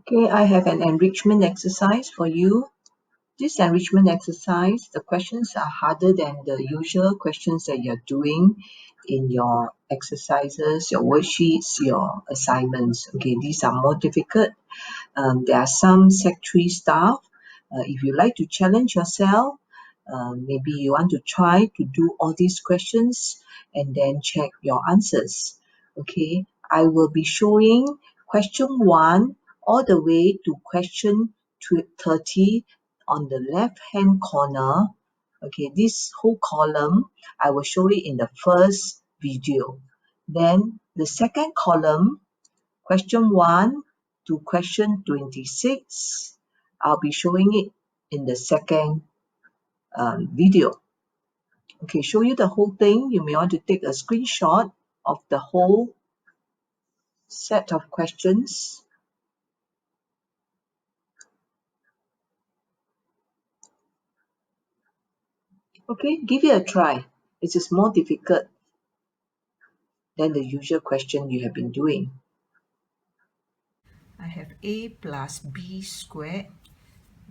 Okay, I have an enrichment exercise for you. This enrichment exercise, the questions are harder than the usual questions that you're doing in your exercises, your worksheets, your assignments. Okay, these are more difficult. There are some Sec 3 staff. If you like to challenge yourself, maybe you want to try to do all these questions and then check your answers. Okay, I will be showing question 1 all the way to question 30 on the left hand corner. Okay, this whole column, I will show it in the first video. Then the second column, question 1 to question 26, I'll be showing it in the second video. Okay, show you the whole thing. You may want to take a screenshot of the whole set of questions. Okay, give it a try. It is more difficult than the usual question you have been doing. I have a plus b squared.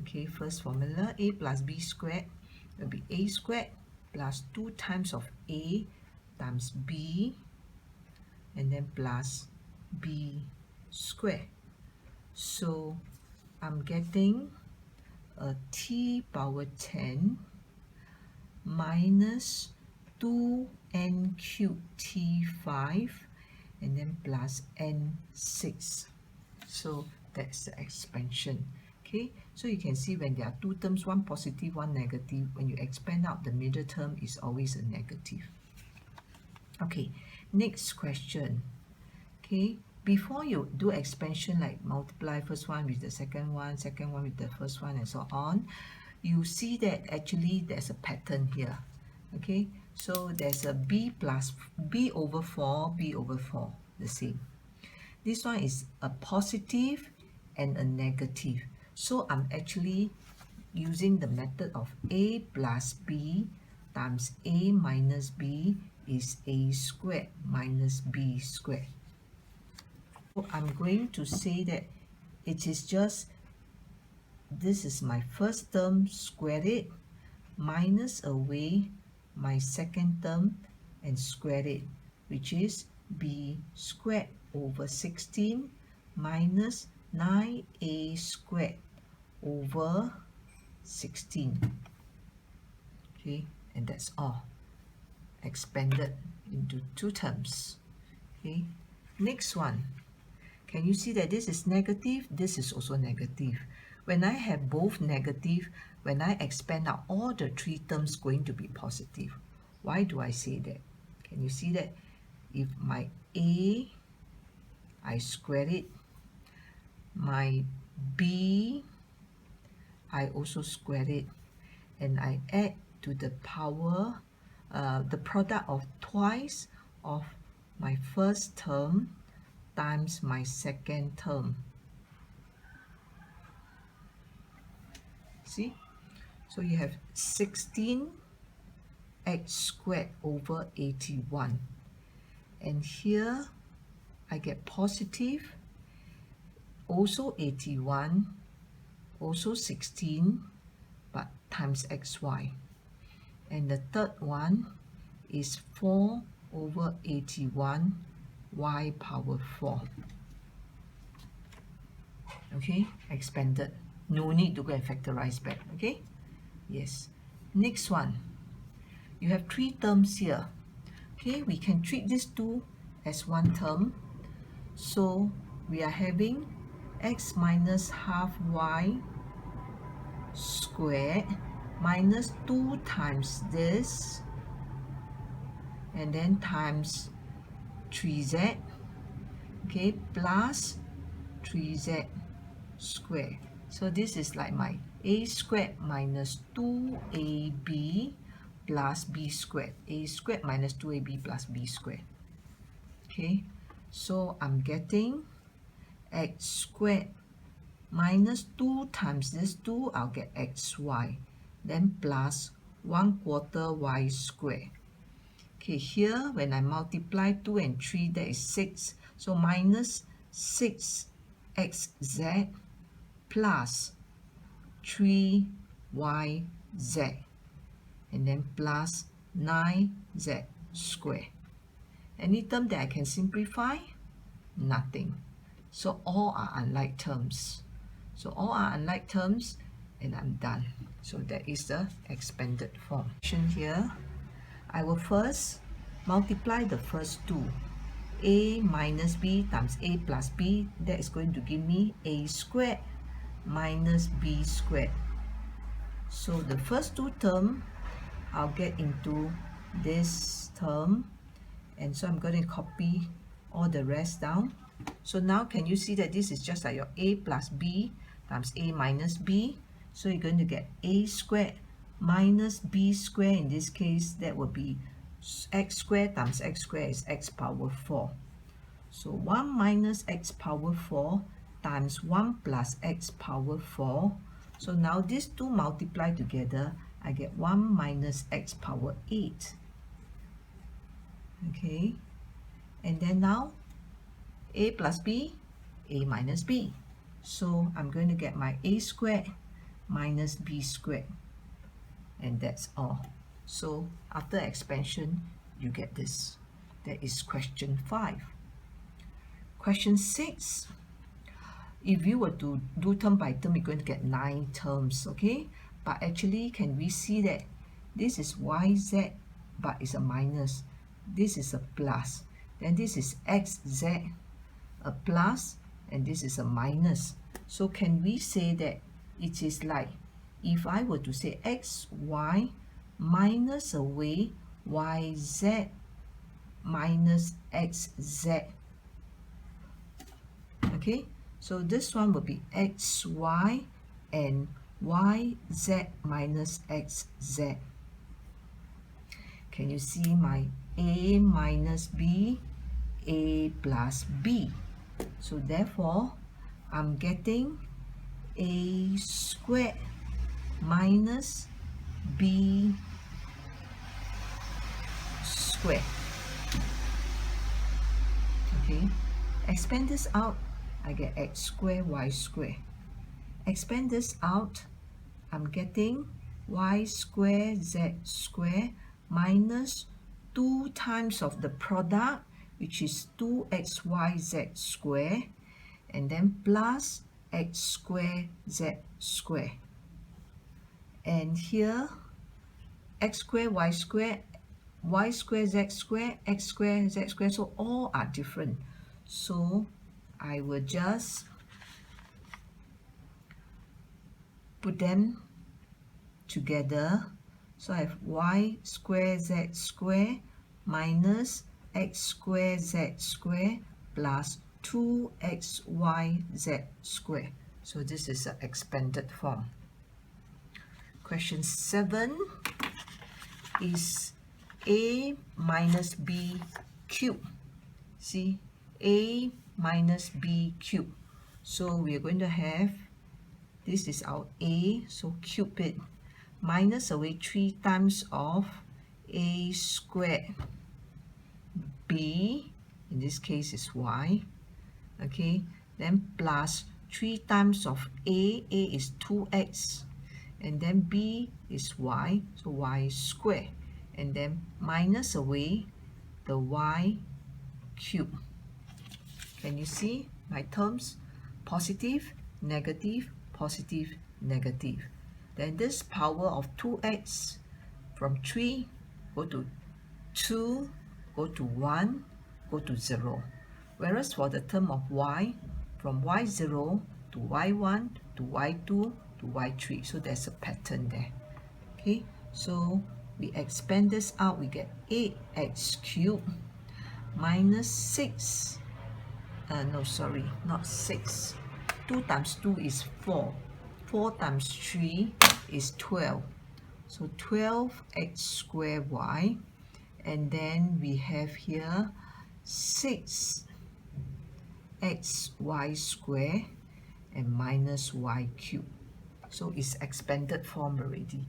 Okay, first formula, a plus b squared will be a squared plus 2 times of a times b, and then plus b squared. So I'm getting a t power 10 minus 2n cubed t5 and then plus n6. So that's the expansion. Okay, so you can see when there are two terms, one positive, one negative, when you expand out, the middle term is always a negative. Okay, next question. Okay, before you do expansion, like multiply first one with the second one with the first one, and so on, you see that actually there's a pattern here. Okay, so there's a b over 4, the same. This one is a positive and a negative. So I'm actually using the method of a plus b times a minus b is a squared minus b squared. So I'm going to say that it is just, this is my first term, square it, minus away my second term and square it, which is b squared over 16 minus 9a squared over 16. Okay, and that's all expanded into two terms. Okay, next one. Can you see that this is negative? This is also negative. When I have both negative, when I expand out, all the three terms going to be positive. Why do I say that? Can you see that? If my a, I square it, my b, I also square it, and I add to the power, the product of twice of my first term times my second term. See? So you have 16x squared over 81. And here I get positive, also 81, also 16, but times xy. And the third one is 4 over 81 y power 4. Okay, expanded. No need to go and factorize back. Okay, yes. Next one. You have three terms here. Okay, we can treat these two as one term. So we are having x minus half y squared minus 2 times this, and then times 3z, okay, plus 3z squared. So this is like my a squared minus 2ab plus b squared. A squared minus 2ab plus b squared. Okay, so I'm getting x squared minus 2 times this 2, I'll get xy, then plus 1/4 y squared. Okay, here when I multiply 2 and 3, that is 6. So minus 6xz plus 3yz, and then plus 9z squared. Any term that I can simplify? Nothing. So all are unlike terms. So all are unlike terms, and I'm done. So that is the expanded form. Here, I will first multiply the first two. A minus b times a plus b, that is going to give me a squared minus b squared. So the first two terms, I'll get into this term, and so I'm going to copy all the rest down. So now can you see that this is just like your a plus b times a minus b? So you're going to get a squared minus b squared. In this case, that will be x squared times x squared is x power 4. So 1 minus x power 4 times 1 plus x power 4. So now these two multiply together, I get 1 minus x power 8. Okay, and then now a plus b, a minus b. So I'm going to get my a squared minus b squared, and that's all. So after expansion, you get this. That is question 5. Question 6. If you were to do term by term, you're going to get 9 terms, okay? But actually, can we see that this is yz, but it's a minus. This is a plus. Then this is xz, a plus, and this is a minus. So can we say that it is like, if I were to say xy minus away yz minus xz. Okay, so this one will be xy and yz minus xz. Can you see my a minus b, a plus b? So therefore, I'm getting a squared minus b squared. Okay, expand this out, I get x squared y squared. Expand this out, I'm getting y squared z squared minus 2 times of the product, which is 2xyz squared, and then plus x squared z squared. And here, x squared y squared, y squared z squared, x squared z squared, so all are different. So I will just put them together. So I have y squared z squared minus x squared z squared plus 2xyz squared. So this is an expanded form. Question 7 is a minus b cubed. See, a minus b cubed. So we are going to have, this is our a, so cube it, minus away 3 times of a squared, b, in this case is y, okay, then plus 3 times of a is 2x, and then b is y, so y squared, and then minus away the y cube. Can you see my terms? Positive, negative, positive, negative. Then this power of 2x from 3 go to 2, go to 1, go to 0. Whereas for the term of y, from y0 to y1 to y2 to y3. So there's a pattern there. Okay, so we expand this out, we get 8x cubed minus 6. No, sorry, not 6. 2 times 2 is 4. 4 times 3 is 12. So 12x squared y. And then we have here 6xy squared and minus y cubed. So it's expanded form already.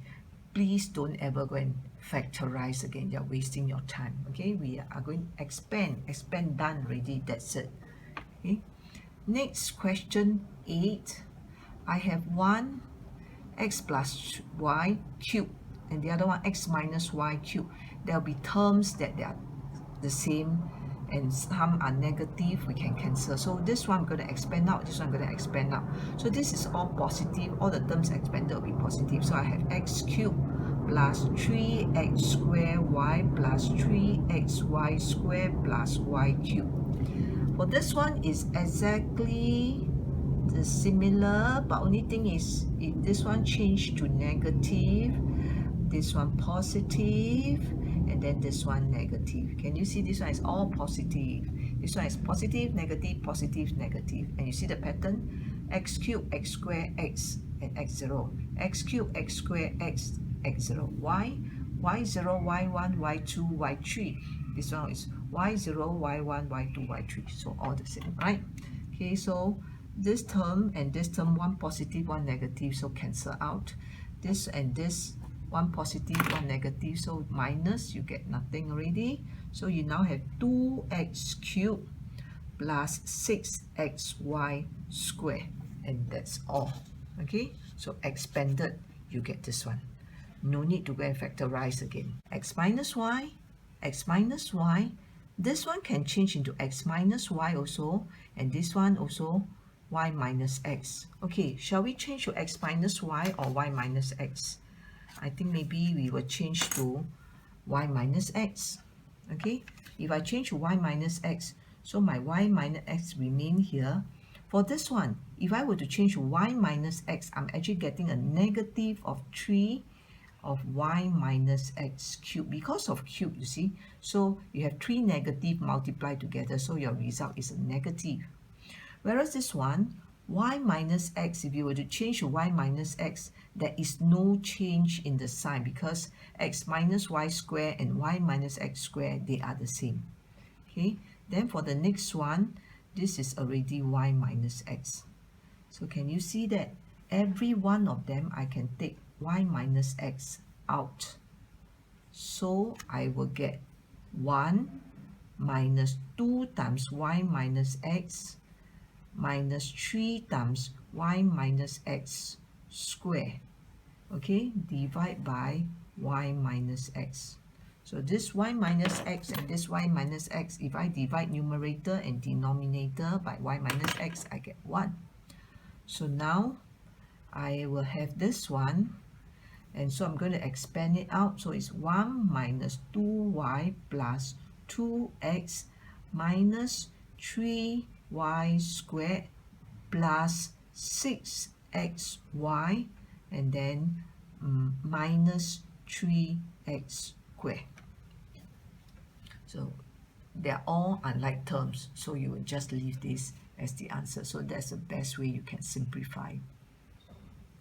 Please don't ever go and factorize again. You're wasting your time. Okay, we are going to expand done already. That's it. Okay. Next question 8. I have one x plus y cubed and the other one x minus y cubed. There will be terms that they are the same and some are negative, we can cancel. So this one I'm going to expand out, this one I'm going to expand out. So this is all positive, all the terms expanded will be positive. So I have x cubed plus 3x squared y plus 3xy squared plus y cubed. For this one is exactly the similar, but only thing is if this one changed to negative, this one positive, and then this one negative. Can you see this one is all positive? This one is positive, negative, positive, negative. And you see the pattern? X cubed, x squared, x, and x0. X cubed, x squared, x, x0. Y, y0, y1, y2, y3. This one is y0, y1, y2, y3. So all the same, right? Okay, so this term and this term, one positive, one negative, so cancel out. This and this, one positive, one negative, so minus, you get nothing already. So you now have 2x cubed plus 6xy squared, and that's all. Okay, so expanded, you get this one. No need to go and factorize again. X minus y, x minus y. This one can change into x minus y also, and this one also y minus x. Okay, shall we change to x minus y or y minus x? I think maybe we will change to y minus x. Okay, if I change to y minus x, so my y minus x remain here. For this one, if I were to change to y minus x, I'm actually getting a negative of 3 of y minus x cubed because of cube, you see. So you have 3 negative multiplied together, so your result is a negative. Whereas this one, y minus x, if you were to change to y minus x, there is no change in the sign because x minus y squared and y minus x squared, they are the same. Okay, then for the next one, this is already y minus x. So can you see that every one of them I can take y minus x out? So I will get 1 minus 2 times y minus x minus 3 times y minus x square. Okay, divide by y minus x. So this y minus x and this y minus x, if I divide numerator and denominator by y minus x, I get 1. So now I will have this one, and so I'm going to expand it out. So it's 1 minus 2y plus 2x minus 3y squared plus 6xy, and then minus 3x squared. So they're all unlike terms, so you will just leave this as the answer. So that's the best way you can simplify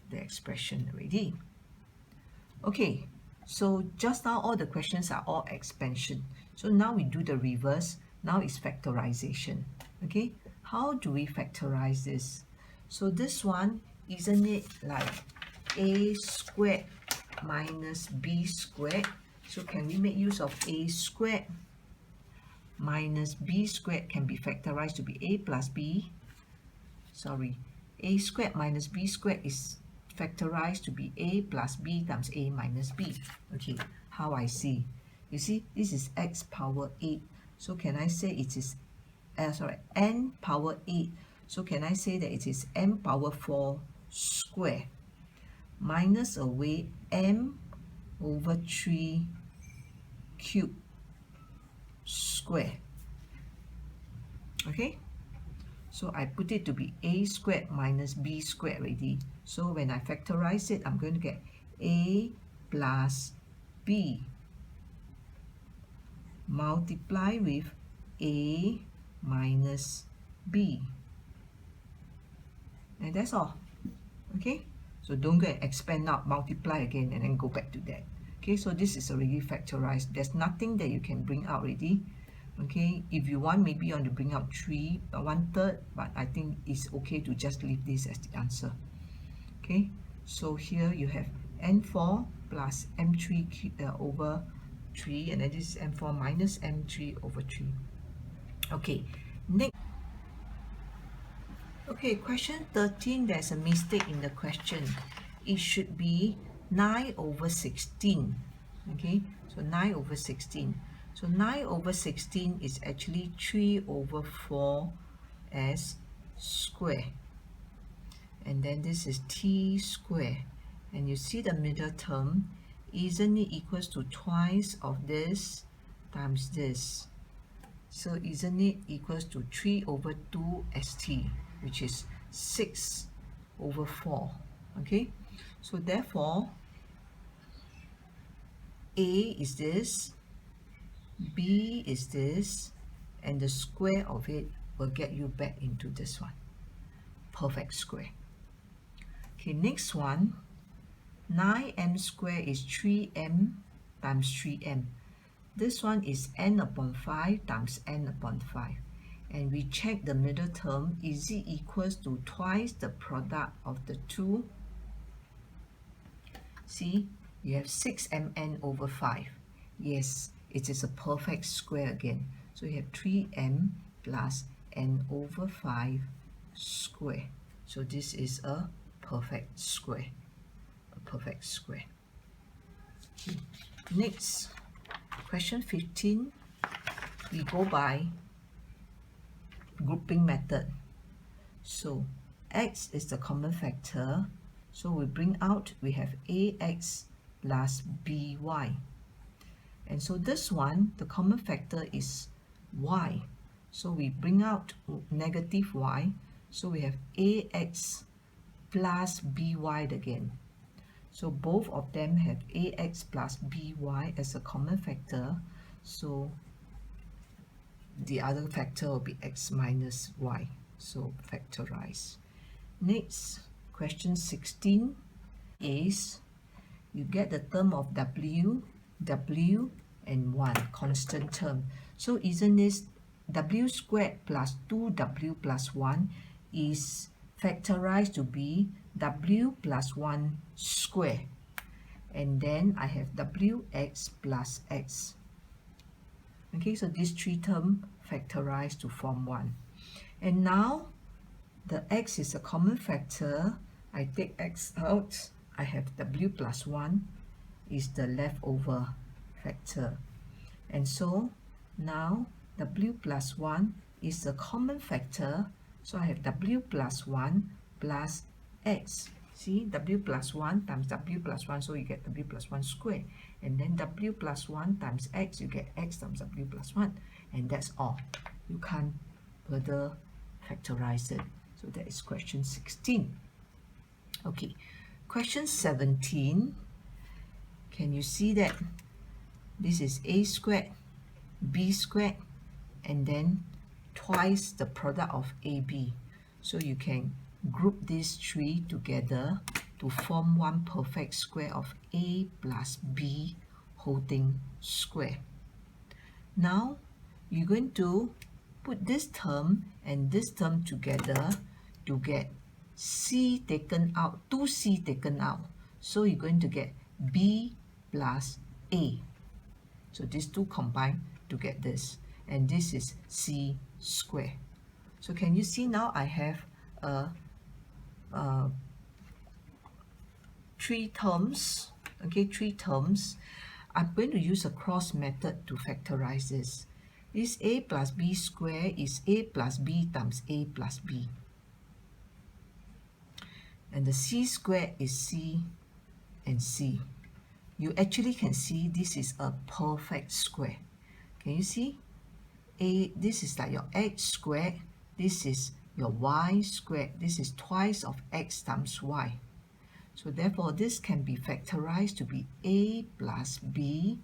the expression already. Okay, so just now all the questions are all expansion. So now we do the reverse. Now it's factorization. Okay, how do we factorize this? So this one, isn't it like a squared minus b squared? So can we make use of a squared minus b squared can be factorized to be a plus b? Sorry, a squared minus b squared is factorized to be a plus b times a minus b. Okay, how I see? You see, this is x power 8. So can I say it is, n power 8. So can I say that it is n power 4 square minus away m over 3 cube square. Okay, so I put it to be a squared minus b squared already. So when I factorize it, I'm going to get a plus b multiply with a minus b. And that's all. Okay, so don't go and expand out, multiply again, and then go back to that. Okay, so this is already factorized. There's nothing that you can bring out already. Okay, if you want, maybe you want to bring out 3 1/3, but I think it's okay to just leave this as the answer. Okay, so here you have n4 plus m3 over 3, and then this is m4 minus m3 over 3. Okay, next. Okay, question 13, there's a mistake in the question. It should be 9 over 16. Okay, so 9 over 16. So 9 over 16 is actually 3 over 4 as square. And then this is t square. And you see the middle term, isn't it equals to twice of this times this? So isn't it equals to 3 over 2 st, which is 6 over 4. Okay, so therefore A is this, B is this, and the square of it will get you back into this one. Perfect square. Okay, next one, 9m squared is 3m times 3m. This one is n upon 5 times n upon 5. And we check the middle term, is it equals to twice the product of the two? See, you have 6mn over 5. Yes, it is a perfect square again. So you have 3m plus n over 5 square. So this is a perfect square. A perfect square. Next, question 15, we go by grouping method. So x is the common factor, so we bring out, we have ax plus by. And so this one, the common factor is y. So we bring out negative y, so we have ax plus by again. So both of them have ax plus by as a common factor, so the other factor will be x minus y, so factorize. Next, question 16 is you get the term of w, and 1, constant term. So isn't this w squared plus 2w plus 1 is factorized to be w plus 1 square. And then I have wx plus x. Okay, so these three terms factorize to form 1. And now the x is a common factor. I take x out. I have w plus 1 is the leftover factor. And so now w plus 1 is the common factor. So I have w plus 1 plus x. See, w plus 1 times w plus 1, so you get w plus 1 square. And then w plus 1 times x, you get x times w plus 1. And that's all. You can't further factorize it. So that is question 16. Okay, question 17. Can you see that this is a squared, b squared, and then twice the product of ab. So you can group these three together to form one perfect square of a plus b whole thing square. Now you're going to put this term and this term together to get c taken out, 2c taken out. So you're going to get b plus a. So these two combine to get this. And this is c square. So can you see now I have three terms. Okay, three terms. I'm going to use a cross method to factorize this. This a plus b square is a plus b times a plus b. And the c squared is c and c. You actually can see this is a perfect square. Can you see? This is like your x squared. This is your y squared. This is twice of x times y. So therefore, this can be factorized to be a plus b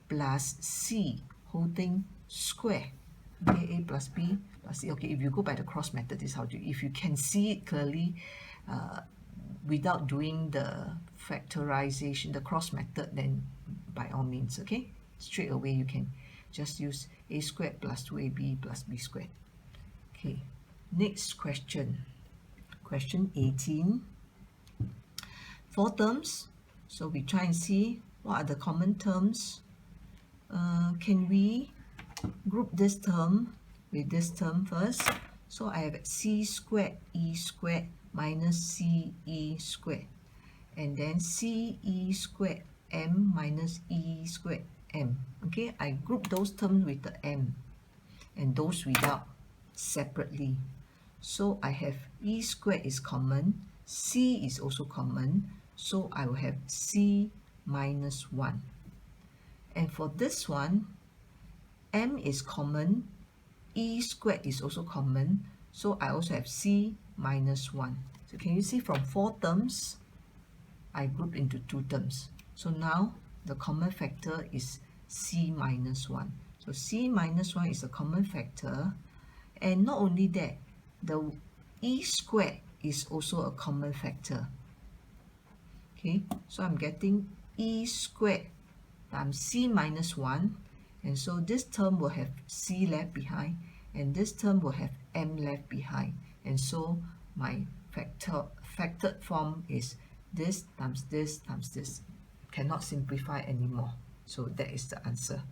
plus c whole thing square. Okay, a plus b plus c. Okay, if you go by the cross method, this is how to. If you can see it clearly without doing the factorization, the cross method, then by all means, okay, straight away you can just use a squared plus 2ab plus b squared. Okay, next question. Question 18. 4 terms. So we try and see what are the common terms. Can we group this term with this term first? So I have c squared e squared minus ce squared, and then ce squared m minus e squared m. Okay, I group those terms with the m and those without separately. So I have e squared is common, c is also common, so I will have c minus 1. And for this one, m is common, e squared is also common, so I also have c minus 1. So can you see from 4 terms, I group into 2 terms. So now the common factor is c minus 1. So c minus 1 is a common factor. And not only that, the e squared is also a common factor. Okay, so I'm getting e squared times c minus 1. And so this term will have c left behind, and this term will have m left behind. And so my factored form is this times this times this. Cannot simplify anymore. So that is the answer.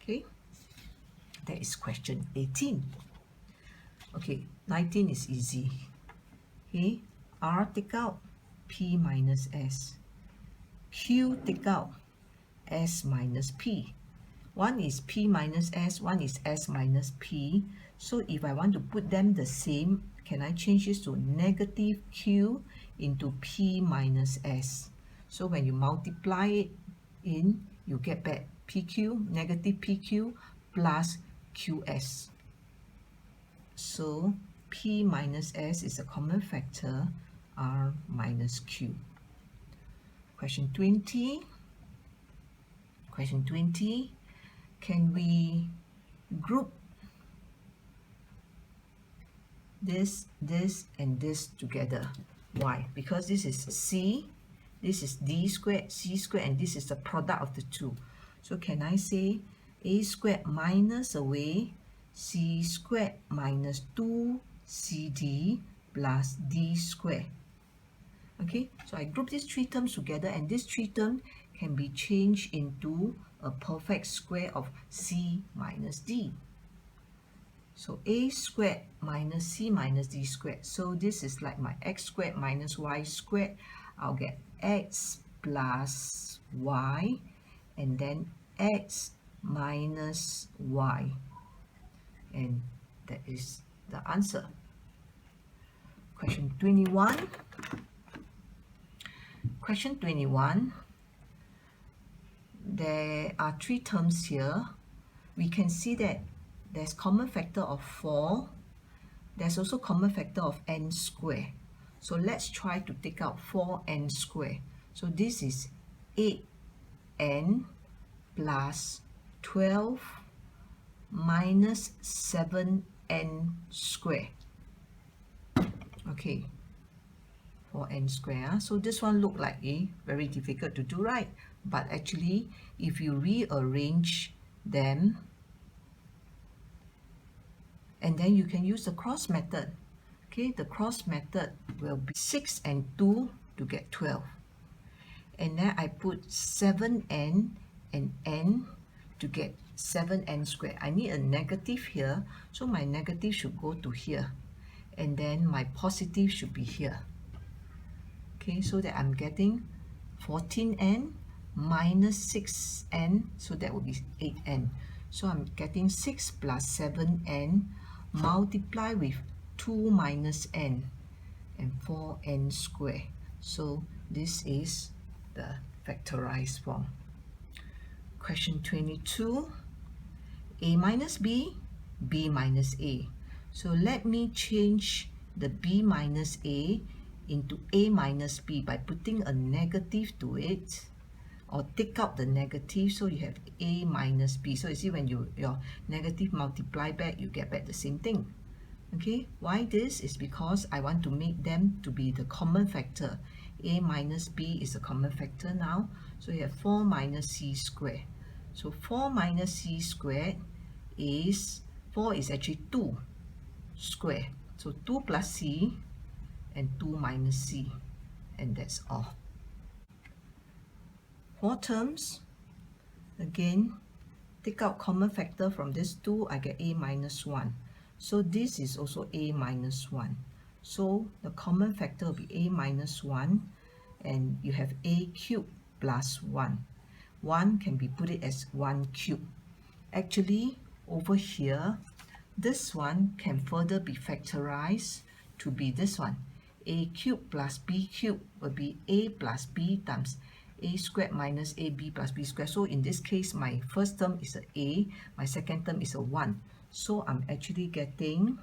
Okay, that is question 18. Okay, 19 is easy. Okay, R take out P minus S. Q take out S minus P. One is P minus S, one is S minus P. So if I want to put them the same, can I change this to negative Q into P minus S? So when you multiply it in, you get back PQ, negative PQ plus QS. So P minus S is a common factor, R minus Q. Question 20. Question 20. Can we group this, and this together? Why? Because this is C, this is D squared, C squared, and this is the product of the two. So can I say A squared minus away C squared minus 2CD plus D squared? Okay, so I group these 3 terms together, and these 3 terms can be changed into a perfect square of C minus D. So A squared minus C minus D squared. So this is like my x squared minus y squared. I'll get x plus y, and then x minus y. And that is the answer. Question 21. Question 21. There are 3 terms here. We can see that there's common factor of 4. There's also common factor of n squared. So let's try to take out 4n squared. So this is 8n plus 12 minus 7n squared. Okay, 4n squared. So this one look like very difficult to do, right? But actually, if you rearrange them, and then you can use the cross method. Okay, the cross method will be 6 and 2 to get 12. And then I put 7n and n to get 7n squared. I need a negative here, so my negative should go to here. And then my positive should be here. Okay, so that I'm getting 14n minus 6n, so that would be 8n. So I'm getting 6 plus 7n multiply with 2 minus n and 4n squared. So this is the factorized form. Question 22. A minus B, B minus A. So let me change the B minus A into A minus B by putting a negative to it, or take out the negative, so you have A minus B. So you see, when your negative multiply back, you get back the same thing. Okay, why this? Is because I want to make them to be the common factor. A minus B is a common factor now. So you have 4 minus C squared. So 4 minus C squared is, 4 is actually 2 squared. So 2 plus C and 2 minus C. And that's all. 4 terms. Again, take out common factor from this 2, I get A minus 1. So this is also a minus 1. So the common factor will be a minus 1, and you have a cubed plus 1. 1 can be put it as 1 cube. Actually, over here, this one can further be factorized to be this one. A cubed plus b cubed will be a plus b times a squared minus ab plus b squared. So in this case, my first term is a, my second term is a 1. So I'm actually getting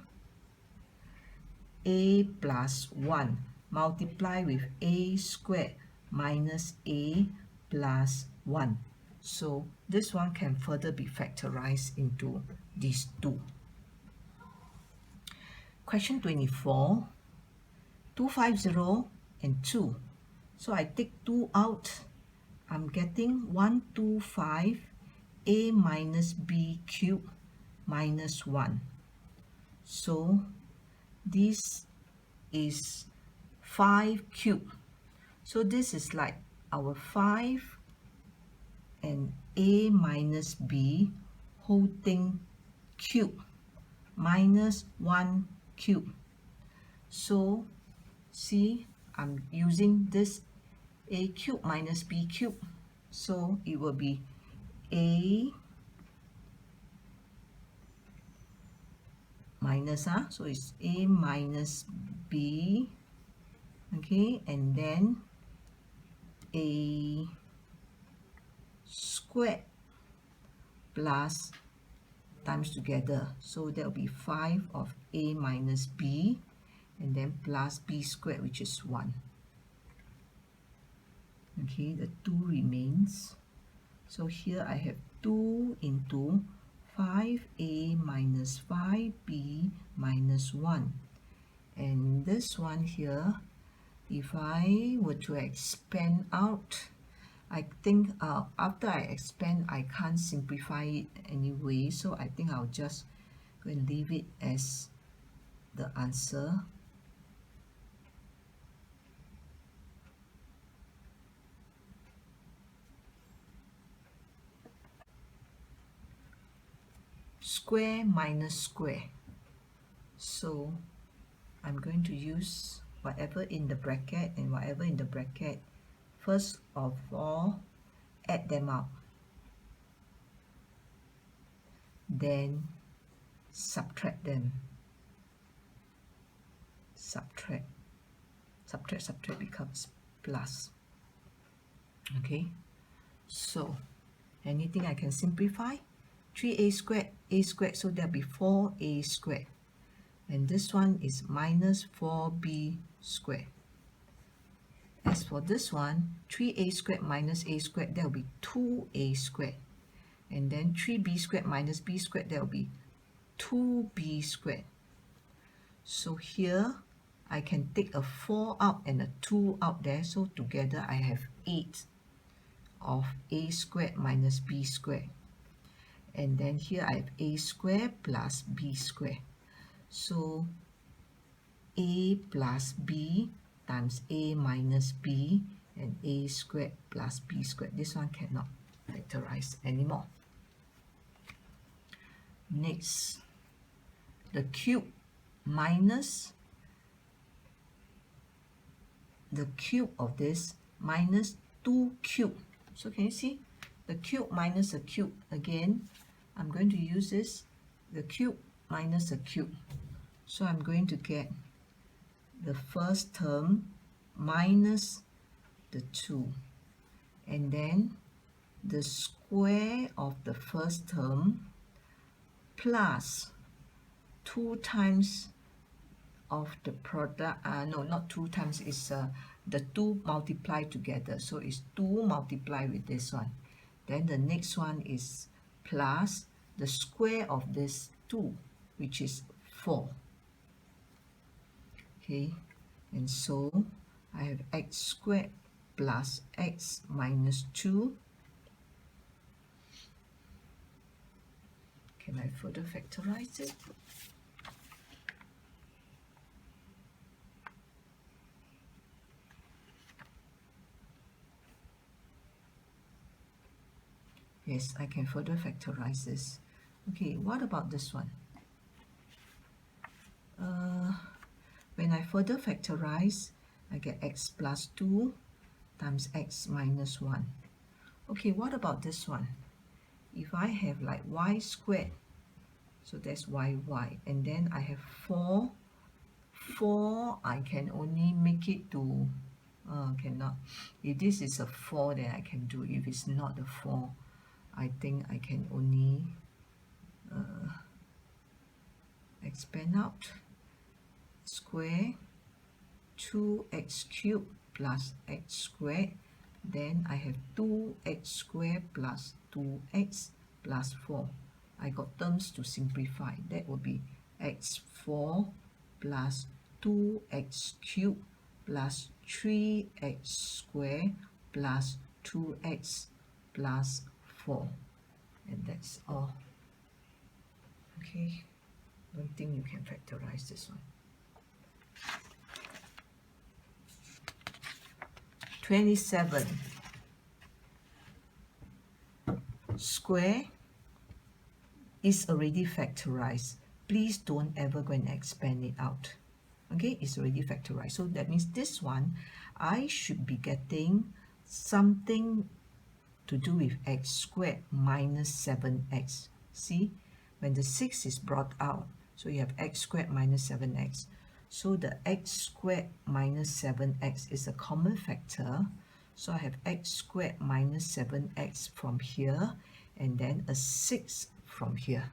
a plus 1 multiply with a squared minus a plus 1. So this one can further be factorized into these two. Question 24, 250 and 2. So I take 2 out. I'm getting 125 a minus b cubed minus 1. So this is 5 cubed. So this is like our 5 and a minus b whole thing cube minus 1 cube. So see, I'm using this a cube minus b cube. So it will be a minus, so it's a minus b, okay, and then a squared plus times together. So that will be 5 of a minus b, and then plus b squared, which is 1. Okay, the 2 remains. So here I have 2 into 5a minus 5b minus 1. And this one here, if I were to expand out, I think after I expand, I can't simplify it anyway. So I think I'll just go and leave it as the answer. Square minus square. So I'm going to use whatever in the bracket and whatever in the bracket. First of all, add them up. Then subtract them. Subtract becomes plus. Okay, so anything I can simplify? 3a squared, so there'll be 4a squared. And this one is minus 4b squared. As for this one, 3a squared minus a squared, that will be 2a squared. And then 3b squared minus b squared, that will be 2b squared. So here, I can take a 4 out and a 2 out there. So together, I have 8 of a squared minus b squared. And then here, I have a squared plus b squared. So a plus b times a minus b and a squared plus b squared. This one cannot factorize anymore. Next, the cube minus the cube of this minus 2 cube. So can you see? The cube minus a cube. Again, I'm going to use this, the cube minus a cube. So I'm going to get the first term minus the 2. And then the square of the first term plus 2 times of the product, no, not 2 times, it's the 2 multiplied together. So it's 2 multiplied with this one. Then the next one is plus the square of this 2, which is 4. Okay, and so I have x squared plus x minus 2. Can I further factorize it? Yes, I can further factorize this. Okay, what about this one? When I further factorize, I get x plus 2 times x minus 1. Okay, what about this one? If I have like y squared, so that's y, and then I have 4, I can only make it to, cannot. If this is a 4, then I can do. If it's not a 4, I think I can only expand out, square 2x cubed plus x squared, then I have 2x squared plus 2x plus 4. I got terms to simplify. That will be x4 plus 2x cubed plus 3x squared plus 2x plus 4. And that's all. Okay, don't think you can factorize this one. 27 square is already factorized. Please don't ever go and expand it out. Okay, it's already factorized. So that means this one, I should be getting something to do with x squared minus 7x. See, when the 6 is brought out, so you have x squared minus 7x. So the x squared minus 7x is a common factor. So I have x squared minus 7x from here, and then a 6 from here.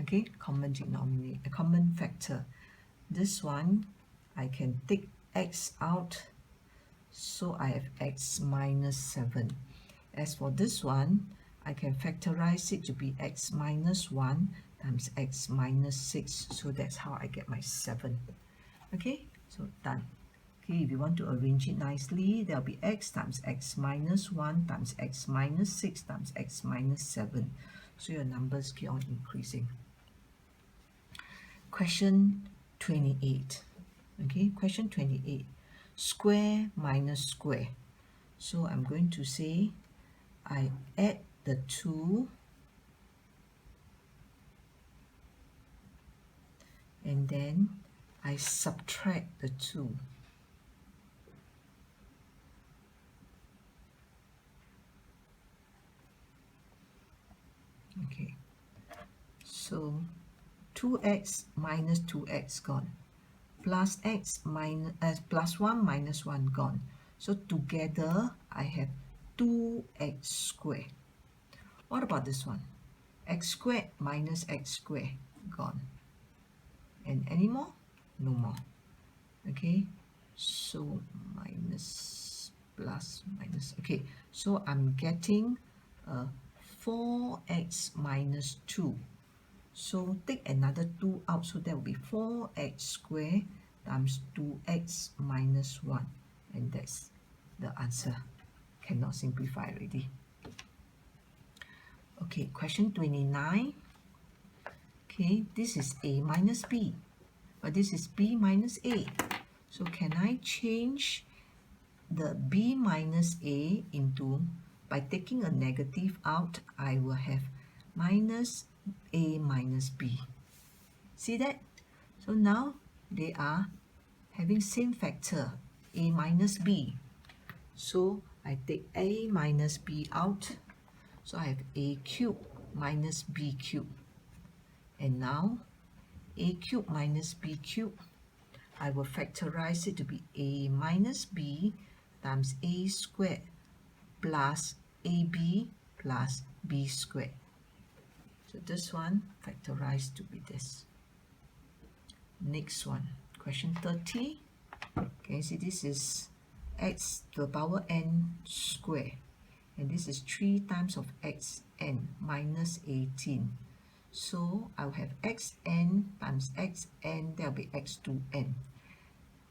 Okay, common denominator, a common factor. This one, I can take x out, so I have x minus 7. As for this one, I can factorize it to be x minus 1 times x minus 6. So that's how I get my 7. Okay, so done. Okay, if you want to arrange it nicely, there'll be x times x minus 1 times x minus 6 times x minus 7. So your numbers keep on increasing. Question 28. Okay, question 28. Square minus square. So I'm going to say I add the 2 and then I subtract the 2. Okay, so 2x minus 2x gone, plus x minus plus 1 minus 1 gone. So together I have 2x squared. What about this one? X squared minus x squared gone. And any more? No more. Okay, so minus plus minus. Okay, so I'm getting 4x minus 2. So take another 2 out, so that will be 4x squared times 2x minus 1. And that's the answer. Cannot simplify already. Okay, question 29. Okay, this is a minus b, but this is b minus a. So can I change the b minus a into, by taking a negative out, I will have minus a minus b. See that? So now they are having same factor, a minus b. So I take a minus b out. So I have a cubed minus b cubed. And now a cubed minus b cubed, I will factorize it to be a minus b times a squared plus ab plus b squared. So this one factorized to be this. Next one, question 30. Can you see this is x to the power n square, and this is 3 times of xn minus 18. So I'll have xn times xn, that'll be x2n.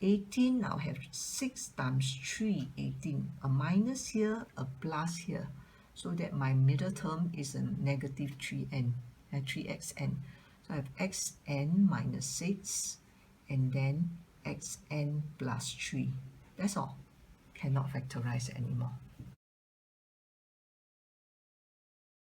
18, I'll have 6 times 3, 18. A minus here, a plus here. So that my middle term is a negative 3n, 3xn. So I have xn minus 6, and then xn plus 3. That's all. Cannot factorize anymore.